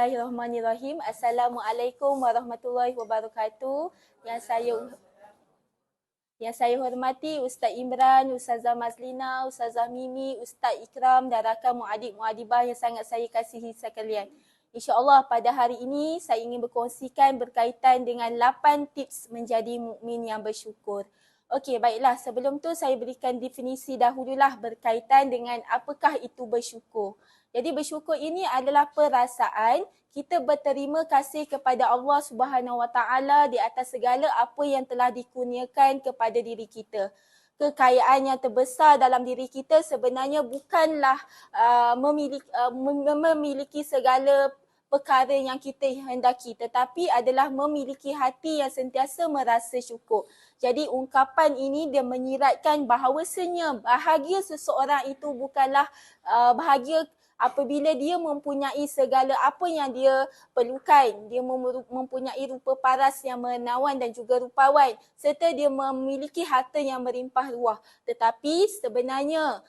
Bismillahirrahmanirrahim. Assalamualaikum warahmatullahi wabarakatuh. Yang saya hormati Ustaz Imran, Ustazah Mazlina, Ustazah Mimi, Ustaz Ikram dan rakan muadik-muadibah yang sangat saya kasihi sekalian. InsyaAllah pada hari ini saya ingin berkongsikan berkaitan dengan 8 tips menjadi mukmin yang bersyukur. Okey, baiklah. Sebelum tu saya berikan definisi dahululah berkaitan dengan apakah itu bersyukur. Jadi bersyukur ini adalah perasaan kita berterima kasih kepada Allah Subhanahu Wa Taala di atas segala apa yang telah dikurniakan kepada diri kita. Kekayaan yang terbesar dalam diri kita sebenarnya bukanlah memiliki segala perkara yang kita hendaki, tetapi adalah memiliki hati yang sentiasa merasa syukur. Jadi ungkapan ini dia menyiratkan bahawasanya bahagia seseorang itu bukanlah bahagia apabila dia mempunyai segala apa yang dia perlukan. Dia mempunyai rupa paras yang menawan dan juga rupawan, serta dia memiliki harta yang melimpah ruah. Tetapi sebenarnya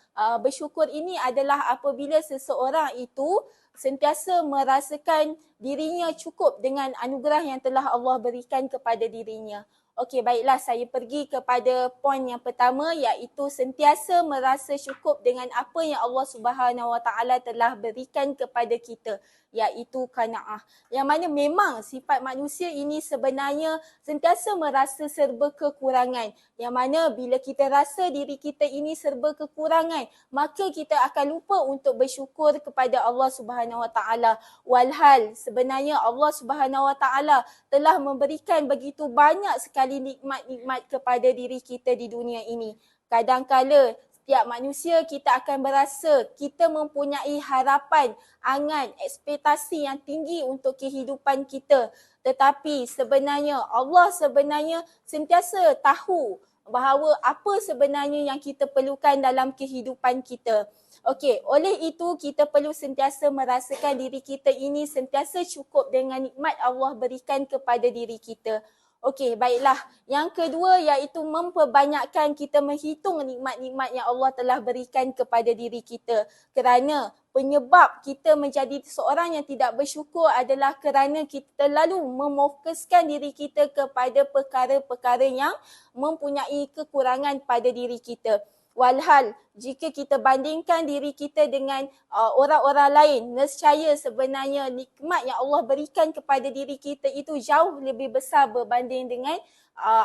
bersyukur ini adalah apabila seseorang itu sentiasa merasakan dirinya cukup dengan anugerah yang telah Allah berikan kepada dirinya. Okey, baiklah, saya pergi kepada poin yang pertama, iaitu sentiasa merasa cukup dengan apa yang Allah Subhanahu Wa Taala telah berikan kepada kita, iaitu qanaah. Yang mana memang sifat manusia ini sebenarnya sentiasa merasa serba kekurangan. Yang mana bila kita rasa diri kita ini serba kekurangan, maka kita akan lupa untuk bersyukur kepada Allah Subhanahu Wa Taala. Walhal sebenarnya Allah Subhanahu Wa Taala telah memberikan begitu banyak sekali nikmat-nikmat kepada diri kita di dunia ini. Kadangkala setiap manusia kita akan berasa kita mempunyai harapan, angan, ekspektasi yang tinggi untuk kehidupan kita. Tetapi sebenarnya Allah sebenarnya sentiasa tahu bahawa apa sebenarnya yang kita perlukan dalam kehidupan kita. Okey, oleh itu kita perlu sentiasa merasakan diri kita ini sentiasa cukup dengan nikmat Allah berikan kepada diri kita. Okey, baiklah. Yang kedua iaitu memperbanyakkan kita menghitung nikmat-nikmat yang Allah telah berikan kepada diri kita. Kerana penyebab kita menjadi seorang yang tidak bersyukur adalah kerana kita terlalu memfokuskan diri kita kepada perkara-perkara yang mempunyai kekurangan pada diri kita. Walhal, jika kita bandingkan diri kita dengan orang-orang lain, nescaya sebenarnya nikmat yang Allah berikan kepada diri kita itu jauh lebih besar berbanding dengan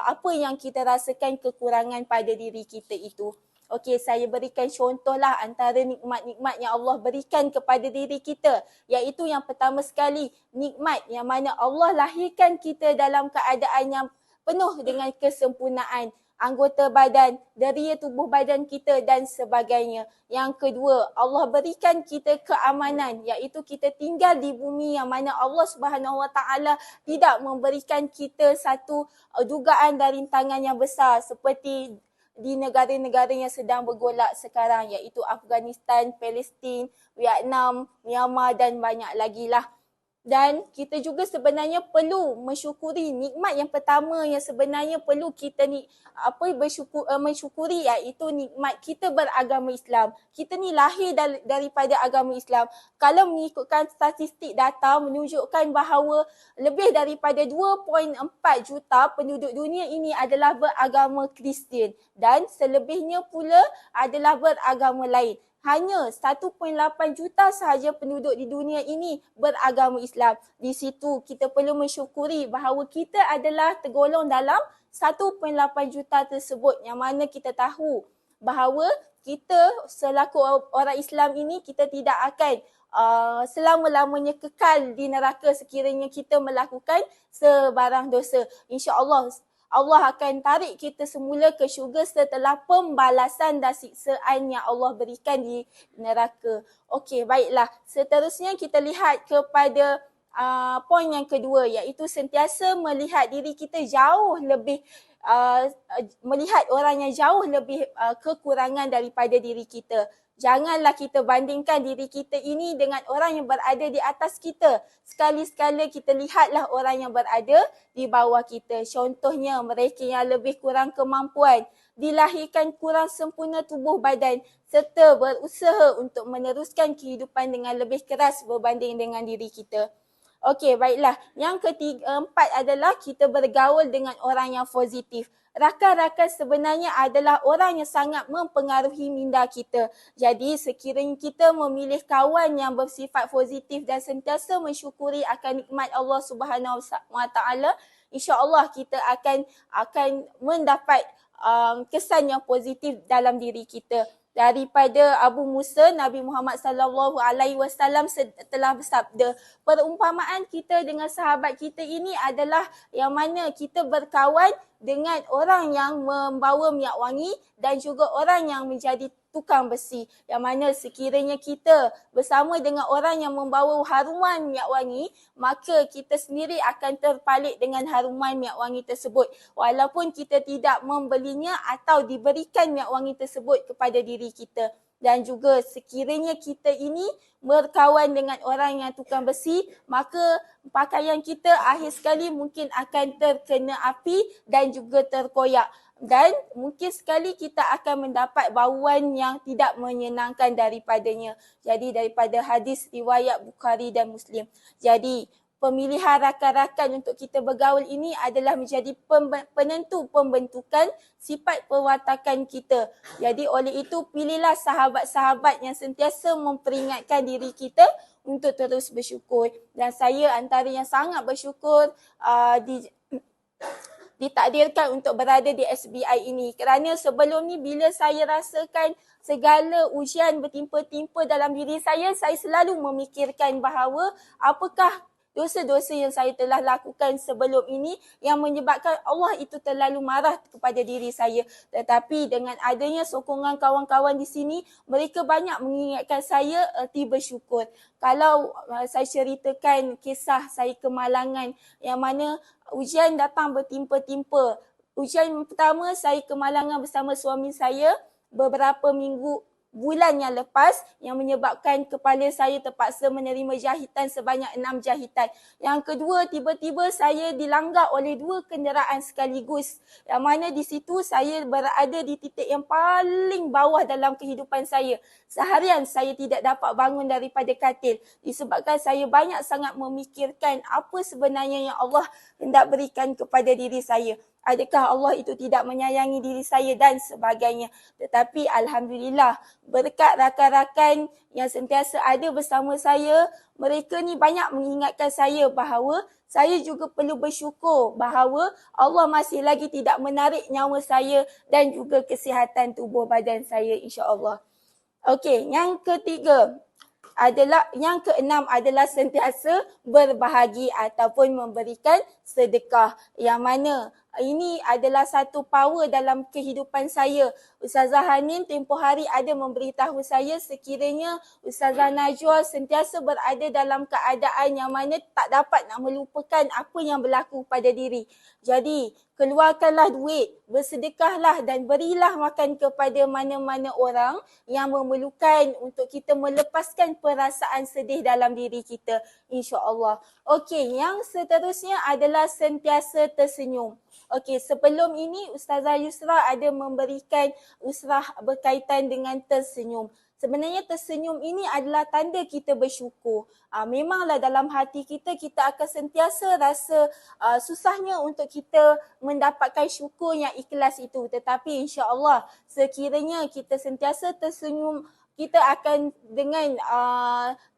apa yang kita rasakan kekurangan pada diri kita itu. Okey, saya berikan contohlah antara nikmat-nikmat yang Allah berikan kepada diri kita. Iaitu yang pertama sekali, nikmat yang mana Allah lahirkan kita dalam keadaan yang penuh dengan kesempurnaan. Anggota badan, deria tubuh badan kita dan sebagainya. Yang kedua, Allah berikan kita keamanan, iaitu kita tinggal di bumi yang mana Allah Subhanahu Wa Taala tidak memberikan kita satu dugaan dan rintangan yang besar seperti di negara-negara yang sedang bergolak sekarang, iaitu Afghanistan, Palestin, Vietnam, Myanmar dan banyak lagi lah. Dan kita juga sebenarnya perlu mensyukuri nikmat yang pertama yang sebenarnya perlu kita mensyukuri, iaitu nikmat kita beragama Islam. Kita ni lahir daripada agama Islam. Kalau mengikutkan statistik data menunjukkan bahawa lebih daripada 2.4 juta penduduk dunia ini adalah beragama Kristian dan selebihnya pula adalah beragama lain. Hanya 1.8 juta sahaja penduduk di dunia ini beragama Islam. Di situ kita perlu mensyukuri bahawa kita adalah tergolong dalam 1.8 juta tersebut, yang mana kita tahu bahawa kita selaku orang Islam ini kita tidak akan selama-lamanya kekal di neraka sekiranya kita melakukan sebarang dosa. InsyaAllah Allah akan tarik kita semula ke syurga setelah pembalasan dan siksaan yang Allah berikan di neraka. Okey, baiklah. Seterusnya kita lihat kepada poin yang kedua, iaitu sentiasa melihat diri kita jauh lebih melihat orang yang jauh lebih kekurangan daripada diri kita. Janganlah kita bandingkan diri kita ini dengan orang yang berada di atas kita. Sekali-sekala kita lihatlah orang yang berada di bawah kita. Contohnya mereka yang lebih kurang kemampuan, dilahirkan kurang sempurna tubuh badan serta berusaha untuk meneruskan kehidupan dengan lebih keras berbanding dengan diri kita. Okey, baiklah. Yang keempat adalah kita bergaul dengan orang yang positif. Rakan-rakan sebenarnya adalah orang yang sangat mempengaruhi minda kita. Jadi sekiranya kita memilih kawan yang bersifat positif dan sentiasa mensyukuri akan nikmat Allah Subhanahu Wa Taala, insya-Allah kita akan mendapat kesan yang positif dalam diri kita. Daripada Abu Musa, Nabi Muhammad sallallahu alaihi wasallam telah bersabda, perumpamaan kita dengan sahabat kita ini adalah yang mana kita berkawan dengan orang yang membawa minyak wangi dan juga orang yang menjadi tukang besi. Yang mana sekiranya kita bersama dengan orang yang membawa haruman minyak wangi, maka kita sendiri akan terpalit dengan haruman minyak wangi tersebut. Walaupun kita tidak membelinya atau diberikan minyak wangi tersebut kepada diri kita. Dan juga sekiranya kita ini berkawan dengan orang yang tukang besi, maka pakaian kita akhir sekali mungkin akan terkena api dan juga terkoyak. Dan mungkin sekali kita akan mendapat bauan yang tidak menyenangkan daripadanya. Jadi daripada hadis riwayat Bukhari dan Muslim. Jadi pemilihan rakan-rakan untuk kita bergaul ini adalah menjadi penentu pembentukan sifat perwatakan kita. Jadi oleh itu pilihlah sahabat-sahabat yang sentiasa memperingatkan diri kita untuk terus bersyukur. Dan saya antara yang sangat bersyukur ditakdirkan untuk berada di SBI ini. Kerana sebelum ni bila saya rasakan segala ujian bertimpa-timpa dalam diri saya selalu memikirkan bahawa apakah dosa-dosa yang saya telah lakukan sebelum ini yang menyebabkan Allah itu terlalu marah kepada diri saya. Tetapi dengan adanya sokongan kawan-kawan di sini, mereka banyak mengingatkan saya erti bersyukur. Kalau saya ceritakan kisah saya kemalangan yang mana ujian datang bertimpa-timpa. Ujian pertama saya kemalangan bersama suami saya beberapa bulan yang lepas yang menyebabkan kepala saya terpaksa menerima jahitan sebanyak 6 jahitan. Yang kedua, tiba-tiba saya dilanggar oleh 2 kenderaan sekaligus. Yang mana di situ saya berada di titik yang paling bawah dalam kehidupan saya. Seharian saya tidak dapat bangun daripada katil disebabkan saya banyak sangat memikirkan apa sebenarnya yang Allah hendak berikan kepada diri saya. Adakah Allah itu tidak menyayangi diri saya dan sebagainya. Tetapi Alhamdulillah berkat rakan-rakan yang sentiasa ada bersama saya, mereka ni banyak mengingatkan saya bahawa saya juga perlu bersyukur bahawa Allah masih lagi tidak menarik nyawa saya dan juga kesihatan tubuh badan saya, insya-Allah. Okey, yang keenam adalah sentiasa berbahagi ataupun memberikan sedekah. Yang mana ini adalah satu power dalam kehidupan saya. Ustazah Hanin tempoh hari ada memberitahu saya sekiranya Ustazah Najwa sentiasa berada dalam keadaan yang mana tak dapat nak melupakan apa yang berlaku pada diri. Jadi keluarkanlah duit, bersedekahlah dan berilah makan kepada mana-mana orang yang memerlukan untuk kita melepaskan perasaan sedih dalam diri kita, insya-Allah. Okey, yang seterusnya adalah sentiasa tersenyum. Okey, sebelum ini Ustazah Yusra ada memberikan usrah berkaitan dengan tersenyum. Sebenarnya tersenyum ini adalah tanda kita bersyukur. Memanglah dalam hati kita akan sentiasa rasa susahnya untuk kita mendapatkan syukur yang ikhlas itu. Tetapi insya-Allah sekiranya kita sentiasa tersenyum, kita akan dengan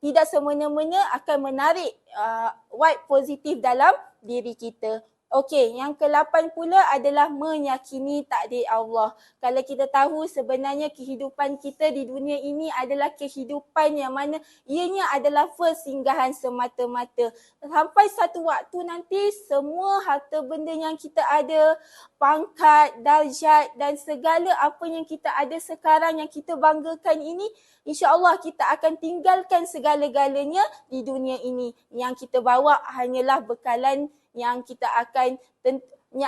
tidak semena-mena akan menarik vibe positif dalam diri kita. Okey, yang ke-8 pula adalah meyakini takdir Allah. Kalau kita tahu sebenarnya kehidupan kita di dunia ini adalah kehidupan yang mana ianya adalah persinggahan semata-mata. Sampai satu waktu nanti semua harta benda yang kita ada, pangkat, darjat dan segala apa yang kita ada sekarang yang kita banggakan ini, insya-Allah kita akan tinggalkan segala-galanya di dunia ini. Yang kita bawa hanyalah bekalan yang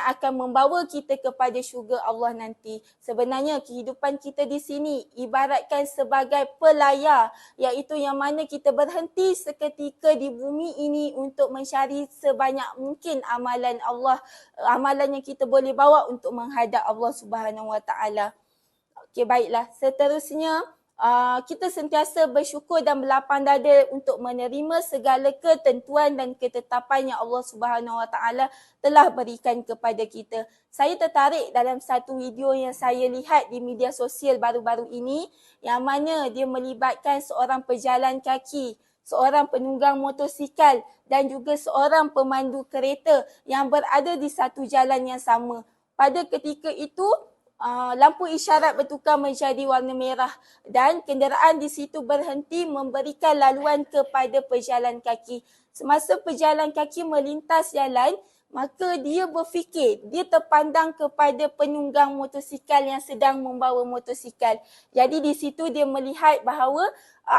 akan membawa kita kepada syurga Allah nanti. Sebenarnya kehidupan kita di sini ibaratkan sebagai pelayar, iaitu yang mana kita berhenti seketika di bumi ini untuk mencari sebanyak mungkin amalan Allah, amalan yang kita boleh bawa untuk menghadap Allah Subhanahu Wa Taala. Okey, baiklah. Seterusnya kita sentiasa bersyukur dan berlapang dada untuk menerima segala ketentuan dan ketetapan yang Allah Subhanahu Wa Taala telah berikan kepada kita. Saya tertarik dalam satu video yang saya lihat di media sosial baru-baru ini yang mana dia melibatkan seorang pejalan kaki, seorang penunggang motosikal dan juga seorang pemandu kereta yang berada di satu jalan yang sama. Pada ketika itu, lampu isyarat bertukar menjadi warna merah dan kenderaan di situ berhenti memberikan laluan kepada pejalan kaki. Semasa pejalan kaki melintas jalan, maka dia berfikir, dia terpandang kepada penunggang motosikal yang sedang membawa motosikal. Jadi di situ dia melihat bahawa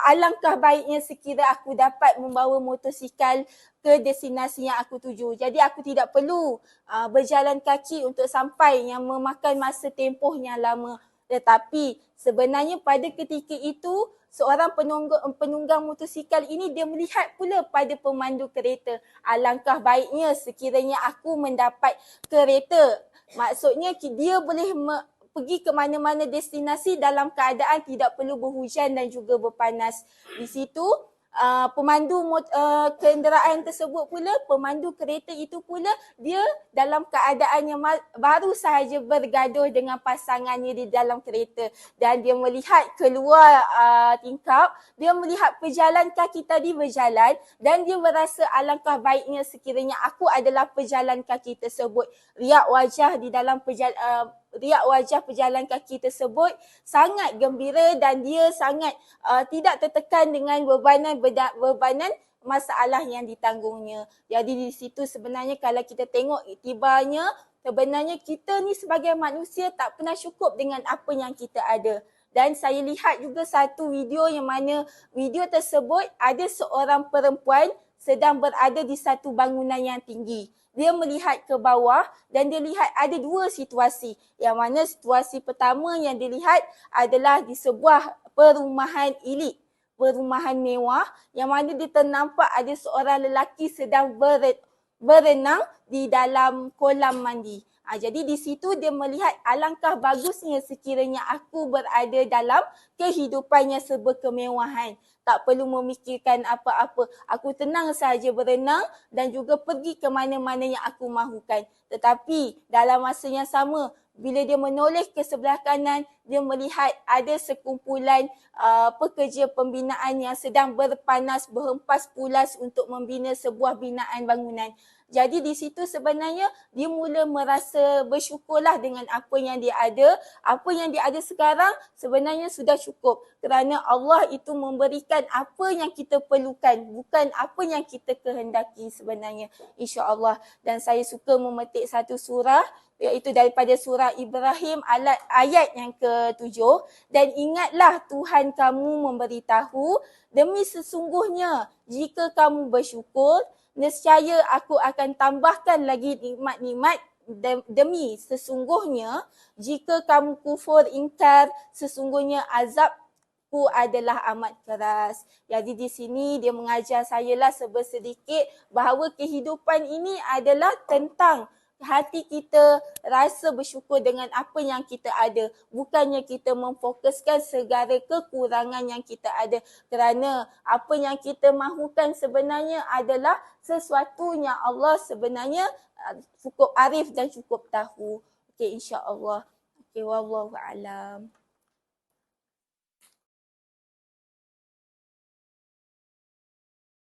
alangkah baiknya sekira aku dapat membawa motosikal ke destinasi yang aku tuju. Jadi aku tidak perlu berjalan kaki untuk sampai yang memakan masa tempoh yang lama. Tetapi sebenarnya pada ketika itu, seorang penunggang motosikal ini dia melihat pula pada pemandu kereta. Alangkah baiknya sekiranya aku mendapat kereta. Maksudnya dia boleh pergi ke mana-mana destinasi dalam keadaan tidak perlu berhujan dan juga berpanas. Di situ pemandu kenderaan tersebut pula, pemandu kereta itu pula dia dalam keadaan yang baru sahaja bergaduh dengan pasangannya di dalam kereta dan dia melihat keluar tingkap, dia melihat pejalan kaki tadi berjalan dan dia merasa alangkah baiknya sekiranya aku adalah pejalan kaki tersebut. Riak wajah di dalam riak wajah pejalan kaki tersebut sangat gembira dan dia sangat tidak tertekan dengan bebanan masalah yang ditanggungnya. Jadi di situ sebenarnya kalau kita tengok iktibanya, sebenarnya kita ni sebagai manusia tak pernah cukup dengan apa yang kita ada. Dan saya lihat juga satu video yang mana video tersebut ada seorang perempuan sedang berada di satu bangunan yang tinggi. Dia melihat ke bawah dan dia lihat ada dua situasi. Yang mana situasi pertama yang dilihat adalah di sebuah perumahan elit, perumahan mewah yang mana dia ternampak ada seorang lelaki sedang berenang di dalam kolam mandi. Jadi di situ dia melihat alangkah bagusnya sekiranya aku berada dalam kehidupan yang serba kemewahan. Tak perlu memikirkan apa-apa. Aku tenang sahaja berenang dan juga pergi ke mana-mana yang aku mahukan. Tetapi dalam masa yang sama, bila dia menoleh ke sebelah kanan, dia melihat ada sekumpulan pekerja pembinaan yang sedang berpanas berhempas pulas untuk membina sebuah binaan bangunan. Jadi di situ sebenarnya dia mula merasa bersyukurlah dengan apa yang dia ada. Apa yang dia ada sekarang sebenarnya sudah cukup. Kerana Allah itu memberikan apa yang kita perlukan. Bukan apa yang kita kehendaki sebenarnya. InsyaAllah. Dan saya suka memetik satu surah. Iaitu daripada surah Ibrahim ayat yang ke-7. Dan ingatlah Tuhan kamu memberitahu. Demi sesungguhnya jika kamu bersyukur, nescaya aku akan tambahkan lagi nikmat-nikmat. Demi sesungguhnya jika kamu kufur ingkar, sesungguhnya azabku adalah amat keras. Jadi di sini dia mengajar saya lah sedikit bahawa kehidupan ini adalah tentang hati kita rasa bersyukur dengan apa yang kita ada. Bukannya kita memfokuskan segala kekurangan yang kita ada. Kerana apa yang kita mahukan sebenarnya adalah sesuatu yang Allah sebenarnya cukup arif dan cukup tahu. Okey, insya-Allah. Okey, wallahu a'lam.